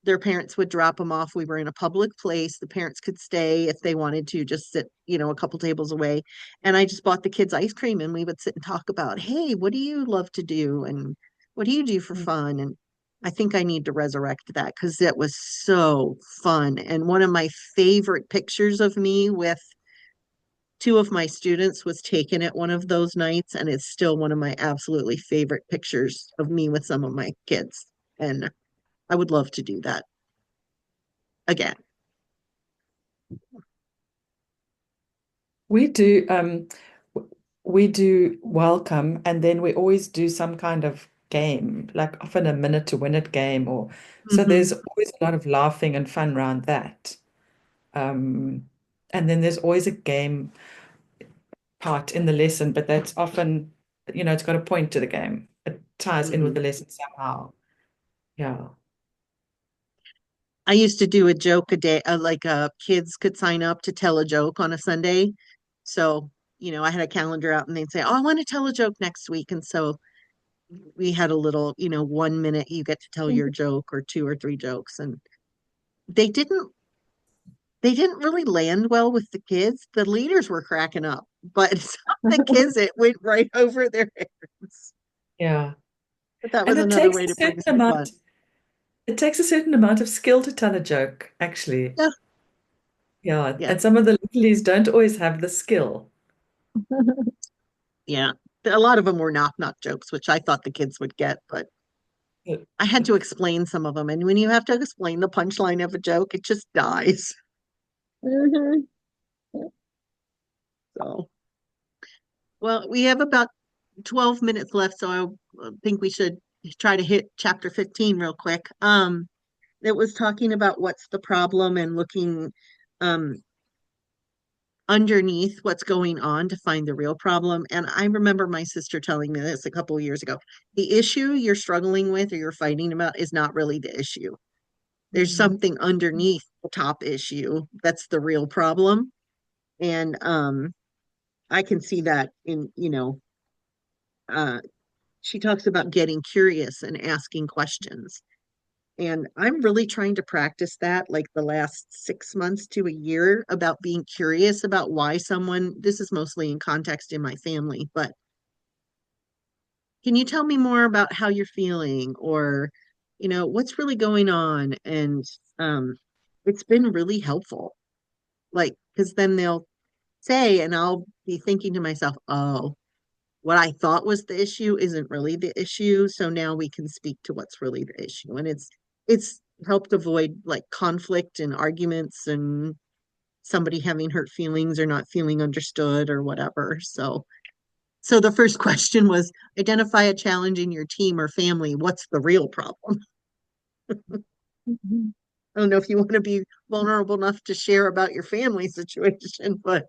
Speaker 1: their parents would drop them off. We were in a public place. The parents could stay if they wanted to, just sit, a couple tables away. And I just bought the kids ice cream and we would sit and talk about, hey, what do you love to do? And what do you do for fun? And I think I need to resurrect that because it was so fun. And one of my favorite pictures of me with two of my students was taken at one of those nights. And it's still one of my absolutely favorite pictures of me with some of my kids. And I would love to do that again.
Speaker 2: We do we do welcome, and then we always do some kind of game, like often a minute to win it game, or so
Speaker 1: Hmm.
Speaker 2: there's always a lot of laughing and fun around that. Um, and then there's always a game part in the lesson, but that's often, it's got a point to the game. It ties in with
Speaker 1: Hmm.
Speaker 2: the lesson somehow. Yeah.
Speaker 1: I used to do a joke a day, like kids could sign up to tell a joke on a Sunday. So, I had a calendar out and they'd say, oh, I want to tell a joke next week. And so we had a little, 1 minute you get to tell your joke or two or three jokes. And they didn't, they didn't really land well with the kids. The leaders were cracking up, but some of the kids, it went right over their heads.
Speaker 2: Yeah.
Speaker 1: But that
Speaker 2: And
Speaker 1: was
Speaker 2: it
Speaker 1: another
Speaker 2: takes
Speaker 1: way
Speaker 2: a
Speaker 1: to bring
Speaker 2: certain
Speaker 1: some fun.
Speaker 2: amount, it takes a certain amount of skill to tell a joke, actually.
Speaker 1: Yeah,
Speaker 2: Yeah.
Speaker 1: yeah,
Speaker 2: And some of the littlies don't always have the skill.
Speaker 1: yeah. A lot of them were knock knock jokes, which I thought the kids would get, but I had to explain some of them. And when you have to explain the punchline of a joke, it just dies.
Speaker 3: Hmm.
Speaker 1: So, well, we have about 12 minutes left, so I think we should try to hit chapter 15 real quick. It was talking about what's the problem and looking um underneath what's going on to find the real problem. And I remember my sister telling me this a couple of years ago. The issue you're struggling with or you're fighting about is not really the issue. There's
Speaker 2: Mhm.
Speaker 1: something underneath the top issue that's the real problem. And I can see that in, uh, she talks about getting curious and asking questions. And I'm really trying to practice that like the last 6 months to a year about being curious about why someone, this is mostly in context in my family, but can you tell me more about how you're feeling or, what's really going on? And um, it's been really helpful. Like, because then they'll say, and I'll be thinking to myself, oh, what I thought was the issue isn't really the issue. So now we can speak to what's really the issue. And it's helped avoid like conflict and arguments and somebody having hurt feelings or not feeling understood or whatever. So the first question was identify a challenge in your team or family. What's the real problem? I don't know if you want to be vulnerable enough to share about your family situation, but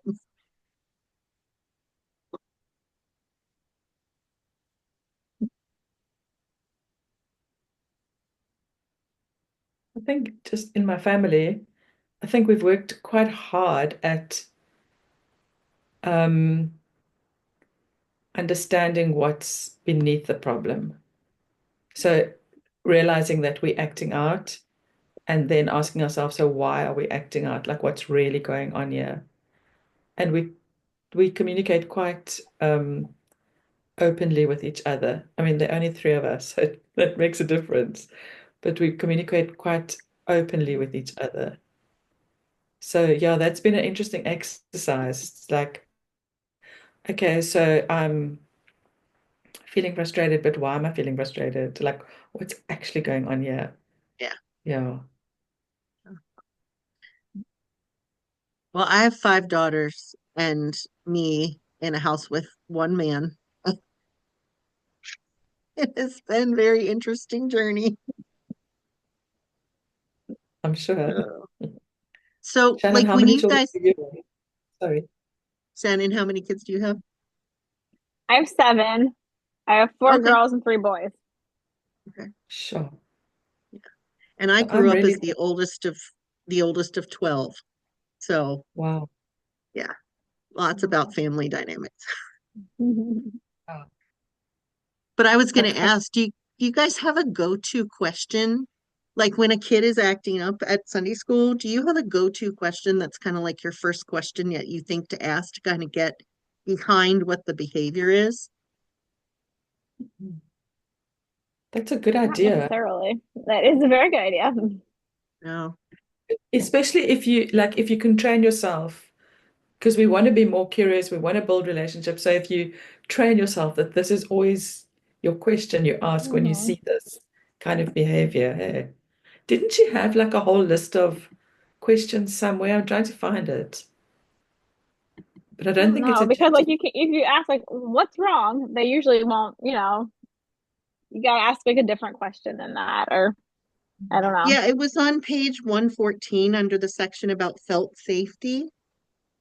Speaker 2: I think just in my family, I think we've worked quite hard at um, understanding what's beneath the problem. So realizing that we're acting out and then asking ourselves, so why are we acting out? Like what's really going on here? And we communicate quite openly with each other. I mean, there are only three of us, so that makes a difference. But we communicate quite openly with each other. So yeah, that's been an interesting exercise. It's like, okay, so I'm feeling frustrated, but why am I feeling frustrated? Like, what's actually going on here?
Speaker 1: Yeah.
Speaker 2: Yeah.
Speaker 1: Well, I have five daughters and me in a house with one man. It has been a very interesting journey.
Speaker 2: I'm sure.
Speaker 1: Uh, So,
Speaker 2: Shannon,
Speaker 1: like
Speaker 2: how
Speaker 1: when
Speaker 2: many
Speaker 1: you
Speaker 2: children
Speaker 1: guys,
Speaker 2: do you have? Sorry.
Speaker 1: Shannon, how many kids do you have?
Speaker 3: I have seven. I have four
Speaker 1: Okay.
Speaker 3: girls and three boys.
Speaker 1: Okay.
Speaker 2: Sure.
Speaker 1: And I
Speaker 2: So I'm
Speaker 1: grew up
Speaker 2: really,
Speaker 1: as the oldest of 12. So,
Speaker 2: wow.
Speaker 1: yeah, lots about family dynamics.
Speaker 2: Wow.
Speaker 1: But I was going to
Speaker 2: I
Speaker 1: ask, do you guys have a go-to question? Like when a kid is acting up at Sunday school, do you have a go-to question that's kind of like your first question yet you think to ask to kind of get behind what the behavior is?
Speaker 2: that's a good
Speaker 3: Not
Speaker 2: idea.
Speaker 3: necessarily. That is a very good idea.
Speaker 1: No.
Speaker 2: Especially if you can train yourself, because we want to be more curious, we want to build relationships. So if you train yourself that this is always your question you ask when you
Speaker 3: Hmm.
Speaker 2: see this kind of behavior. Hey, didn't you have like a whole list of questions somewhere? I'm trying to find it, but I
Speaker 3: I
Speaker 2: don't
Speaker 3: don't
Speaker 2: think it's
Speaker 3: know because like
Speaker 2: attached.
Speaker 3: you can if you ask like what's wrong, they usually won't. You gotta ask like a different question than that, or I don't know.
Speaker 1: Yeah, it was on page 114 under the section about felt safety.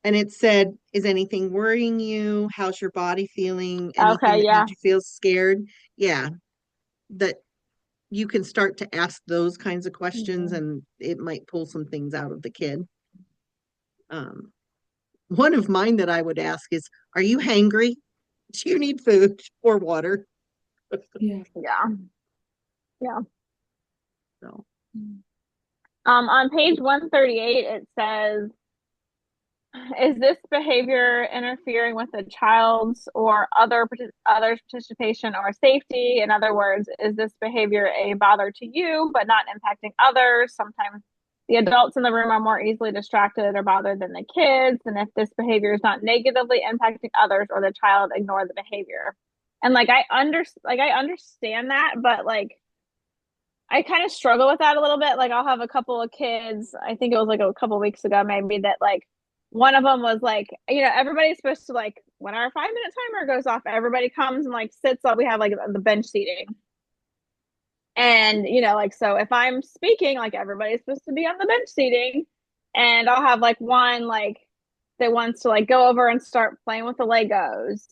Speaker 1: And it said, is anything worrying you? How's your body feeling? Anything
Speaker 3: Okay,
Speaker 1: that
Speaker 3: yeah.
Speaker 1: made you feel scared? Yeah, that you can start to ask those kinds of questions
Speaker 3: Hmm.
Speaker 1: and it might pull some things out of the kid. Um, one of mine that I would ask is, are you hangry? Do you need food or water?
Speaker 2: Yeah.
Speaker 3: Yeah, yeah.
Speaker 1: So,
Speaker 3: On page 138, it says, is this behavior interfering with the child's or others' participation or safety? In other words, is this behavior a bother to you but not impacting others? Sometimes the adults in the room are more easily distracted or bothered than the kids. And if this behavior is not negatively impacting others or the child, ignore the behavior. And I understand that, but like I kind of struggle with that a little bit. Like I'll have a couple of kids, I think it was like a couple weeks ago maybe that like one of them was like, everybody's supposed to like when our 5 minute timer goes off, everybody comes and like sits up. We have like the bench seating. And like so if I'm speaking, like everybody's supposed to be on the bench seating. And I'll have like one like that wants to like go over and start playing with the Legos.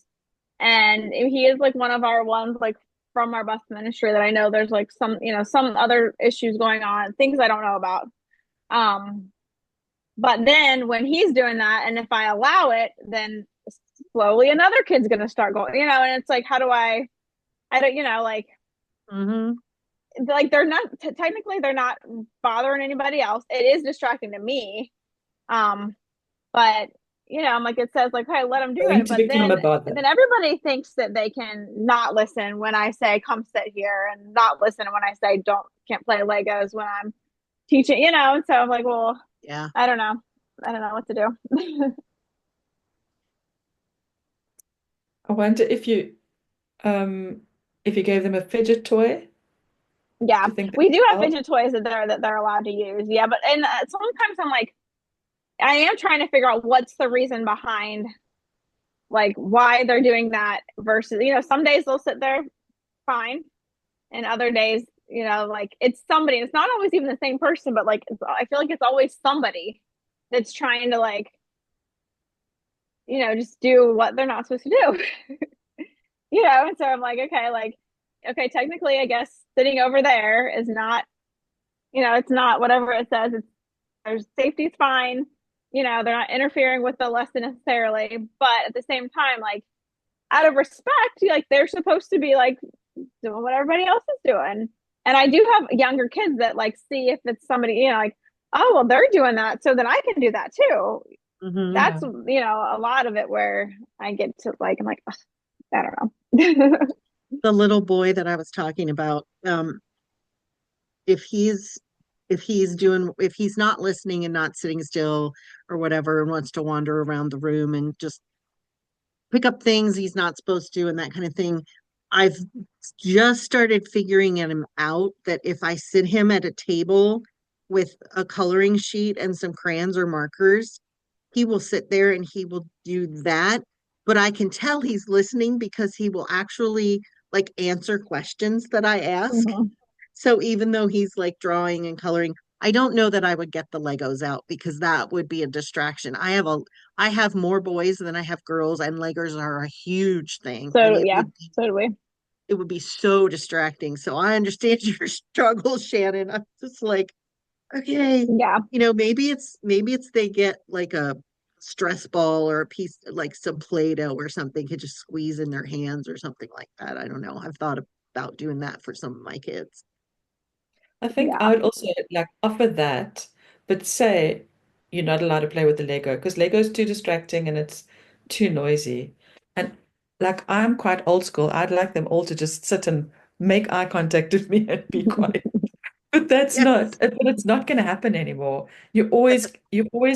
Speaker 3: And he is like one of our ones like from our bus ministry that I know there's like some other issues going on, things I don't know about. Um, but then when he's doing that, and if I allow it, then slowly another kid's gonna start going, and it's like, how do I don't,
Speaker 1: mhm.
Speaker 3: like they're not technically they're not bothering anybody else. It is distracting to me. Um, but I'm like it says like, hey, let them do
Speaker 2: Going
Speaker 3: it.
Speaker 2: to
Speaker 3: But
Speaker 2: become a
Speaker 3: then
Speaker 2: bother.
Speaker 3: everybody thinks that they can not listen when I say come sit here, and not listen when I say can't play Legos when I'm teaching. And so I'm like, well,
Speaker 1: Yeah.
Speaker 3: I don't know. I don't know what to do.
Speaker 2: I wonder if you gave them a fidget toy,
Speaker 3: Yeah,
Speaker 2: do you think that
Speaker 3: we do
Speaker 2: would
Speaker 3: have
Speaker 2: help?
Speaker 3: fidget toys that they're allowed to use. Yeah, but and sometimes I'm like, I am trying to figure out what's the reason behind like why they're doing that versus some days they'll sit there fine, and other days like it's somebody. It's not always even the same person, but like I feel like it's always somebody that's trying to like just do what they're not supposed to do. And so I'm like, okay, technically I guess sitting over there is not, it's not whatever it says. It's there's safety's fine. they're not interfering with the lesson necessarily, but at the same time, like out of respect, like they're supposed to be like doing what everybody else is doing. And I do have younger kids that like see if it's somebody, like, oh, well, they're doing that, so then I can do that too.
Speaker 1: Hmm.
Speaker 3: That's,
Speaker 2: Yeah.
Speaker 3: a lot of it where I get to like, I'm like, ugh, I don't know.
Speaker 1: The little boy that I was talking about, if he's if he's not listening and not sitting still or whatever and wants to wander around the room and just pick up things he's not supposed to and that kind of thing, I've just started figuring him out that if I sit him at a table with a coloring sheet and some crayons or markers, he will sit there and he will do that. But I can tell he's listening because he will actually like answer questions that I ask.
Speaker 3: Mhm.
Speaker 1: So even though he's like drawing and coloring, I don't know that I would get the Legos out because that would be a distraction. I have more boys than I have girls, and Legos are a huge thing, and
Speaker 3: So yeah, so do we.
Speaker 1: it would be so distracting. So I understand your struggle, Shannon. I'm just like, okay,
Speaker 3: Yeah.
Speaker 1: maybe it's they get like a stress ball or a piece like some Play-Doh or something could just squeeze in their hands or something like that. I don't know. I've thought about doing that for some of my kids.
Speaker 2: I think I
Speaker 3: Yeah.
Speaker 2: would also like offer that, but say you're not allowed to play with the Lego because Lego is too distracting and it's too noisy. And like I'm quite old school. I'd like them all to just sit and make eye contact with me and be quiet. But
Speaker 1: Yes.
Speaker 2: but it's not going to happen anymore. You always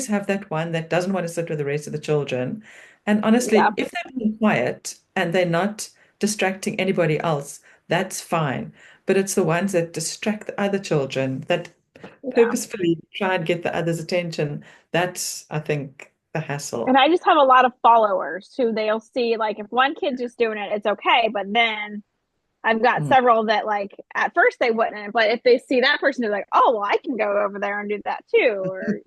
Speaker 2: have that one that doesn't want to sit with the rest of the children. And
Speaker 3: Yeah.
Speaker 2: honestly, if they're being quiet and they're not distracting anybody else, that's fine. But it's the ones that distract the other children that
Speaker 3: Yeah.
Speaker 2: purposefully try and get the others' attention. That's, I think, the
Speaker 3: And
Speaker 2: hassle.
Speaker 3: I just have a lot of followers who they'll see like if one kid's just doing it, it's okay. But then I've got
Speaker 2: Mm.
Speaker 3: several that like at first they wouldn't, but if they see that person, they're like, oh well, I can go over there and do that too. Or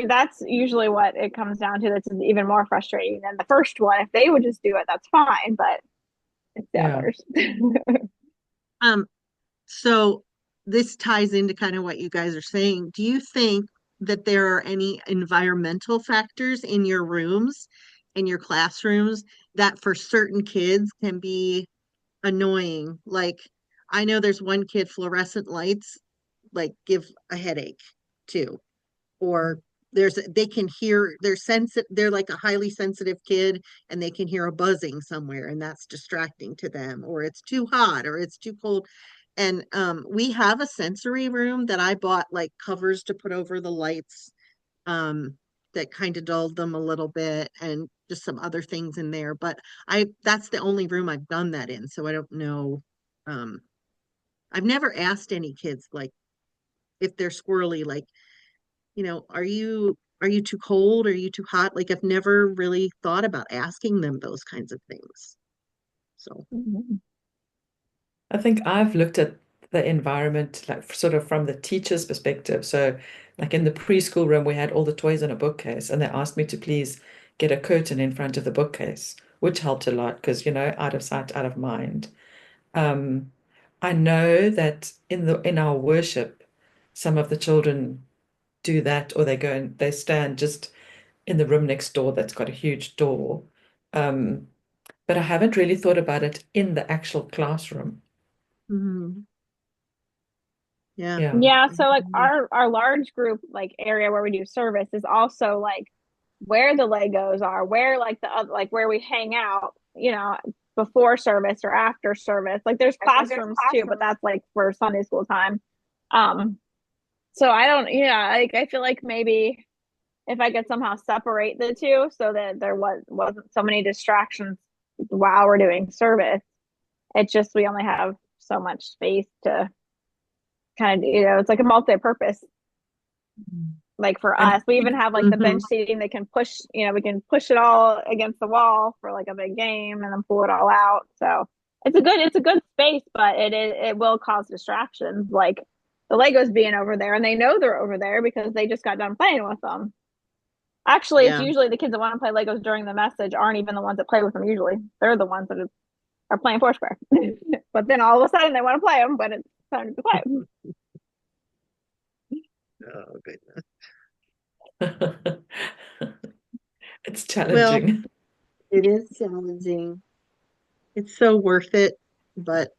Speaker 3: that's usually what it comes down to. That's even more frustrating than the first one. If they would just do it, that's fine. But it's the
Speaker 2: Yeah.
Speaker 3: others.
Speaker 1: Um, so this ties into kind of what you guys are saying. Do you think that there are any environmental factors in your rooms, in your classrooms, that for certain kids can be annoying? Like, I know there's one kid, fluorescent lights, like give a headache too. Or they can hear they're like a highly sensitive kid and they can hear a buzzing somewhere and that's distracting to them, or it's too hot or it's too cold. And we have a sensory room that I bought like covers to put over the lights, that kind of dulled them a little bit, and just some other things in there. But I that's the only room I've done that in, so I don't know. um I've never asked any kids like if they're squirrely, like, are you too cold? Are you too hot? Like I've never really thought about asking them those kinds of things. So,
Speaker 2: I think I've looked at the environment like sort of from the teacher's perspective. So, like in the preschool room, we had all the toys in a bookcase, and they asked me to please get a curtain in front of the bookcase, which helped a lot because, out of sight, out of mind. Um, I know that in our worship, some of the children do that, or they go and they stand just in the room next door that's got a huge door. Um, but I haven't really thought about it in the actual classroom.
Speaker 1: mhm, yeah.
Speaker 2: Yeah.
Speaker 3: Yeah, so like our large group like area where we do service is also like where the Legos are, where like like where we hang out, before service or after service. Like there's classrooms too, but that's like for Sunday school time. Um, so I don't, yeah, like I feel like maybe if I could somehow separate the two so that there wasn't so many distractions while we're doing service. It's just we only have so much space to kind of, it's like a multi-purpose. Like for
Speaker 2: And
Speaker 3: us, we even have like the
Speaker 1: Mhm.
Speaker 3: bench seating that can push, we can push it all against the wall for like a big game and then pull it all out. So it's a good space, but it will cause distractions. Like the Legos being over there, and they know they're over there because they just got done playing with them. Actually, it's
Speaker 1: Yeah.
Speaker 3: usually the kids that want to play Legos during the message aren't even the ones that play with them usually. They're the ones that are playing Foursquare. But then all of a sudden they want to play them, but it's time to play them.
Speaker 1: Oh, goodness.
Speaker 2: It's
Speaker 1: Well,
Speaker 2: challenging.
Speaker 1: it is challenging. It's so worth it, but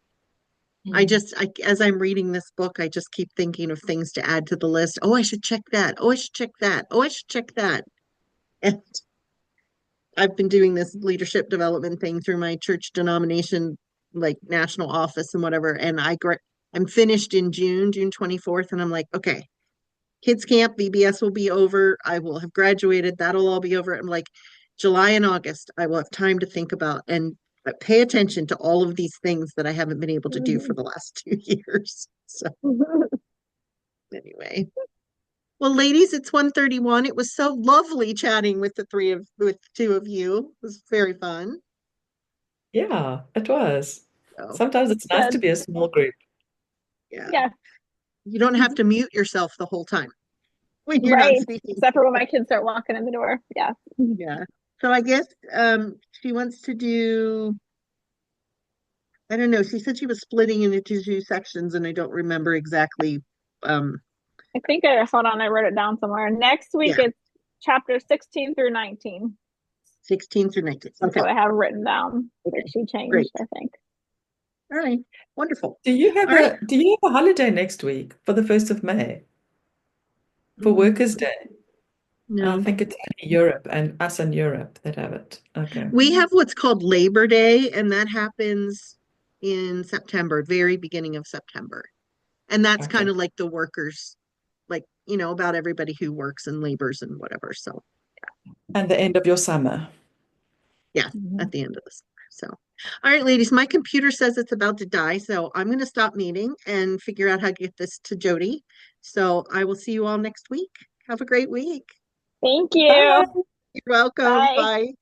Speaker 2: Mm.
Speaker 1: as I'm reading this book, I just keep thinking of things to add to the list. Oh, I should check that. Oh, I should check that. Oh, I should check that. And I've been doing this leadership development thing through my church denomination, like national office and whatever. And I'm finished in June 24th, and I'm like, okay, kids camp, VBS will be over. I will have graduated. That'll all be over. I'm like, July and August, I will have time to think about and pay attention to all of these things that I haven't been able to do for the last 2 years. So anyway. Well, ladies, it's 1:31. It was so lovely chatting with two of you. It was very fun.
Speaker 2: Yeah, it was.
Speaker 1: So
Speaker 2: Sometimes it's nice to
Speaker 3: Good.
Speaker 2: be a small group.
Speaker 1: yeah.
Speaker 3: Yeah,
Speaker 1: You don't have to mute yourself the whole time when you're not
Speaker 3: right.
Speaker 1: speaking.
Speaker 3: Except for when my kids start walking in the door. Yeah.
Speaker 1: Yeah. So I guess she wants to do, I don't know, she said she was splitting into two sections and I don't remember exactly. Um
Speaker 3: Hold on, I wrote it down somewhere. Next week
Speaker 1: yeah,
Speaker 3: it's chapter 16 through 19.
Speaker 1: 16 through 19.
Speaker 3: That's
Speaker 1: Okay,
Speaker 3: what I have written down that she
Speaker 1: great.
Speaker 3: changed, I think.
Speaker 1: All right. Wonderful.
Speaker 2: Do
Speaker 1: All right.
Speaker 2: you have a holiday next week for the 1st of May for
Speaker 1: Mm,
Speaker 2: Workers' Day? I
Speaker 1: no.
Speaker 2: think it's only Europe and us in Europe that have it. Okay.
Speaker 1: We have what's called Labor Day, and that happens in September, very beginning of September. And that's kind
Speaker 2: Okay.
Speaker 1: of like the workers, like, about everybody who works and labors and whatever. So,
Speaker 2: And the end of your summer.
Speaker 1: yeah,
Speaker 3: Mhm.
Speaker 1: at the end of this. So, all right, ladies, my computer says it's about to die. So, I'm going to stop meeting and figure out how to get this to Jody. So, I will see you all next week. Have a great week.
Speaker 3: Thank
Speaker 2: Bye.
Speaker 3: you.
Speaker 1: You're welcome.
Speaker 3: Bye.
Speaker 1: Bye.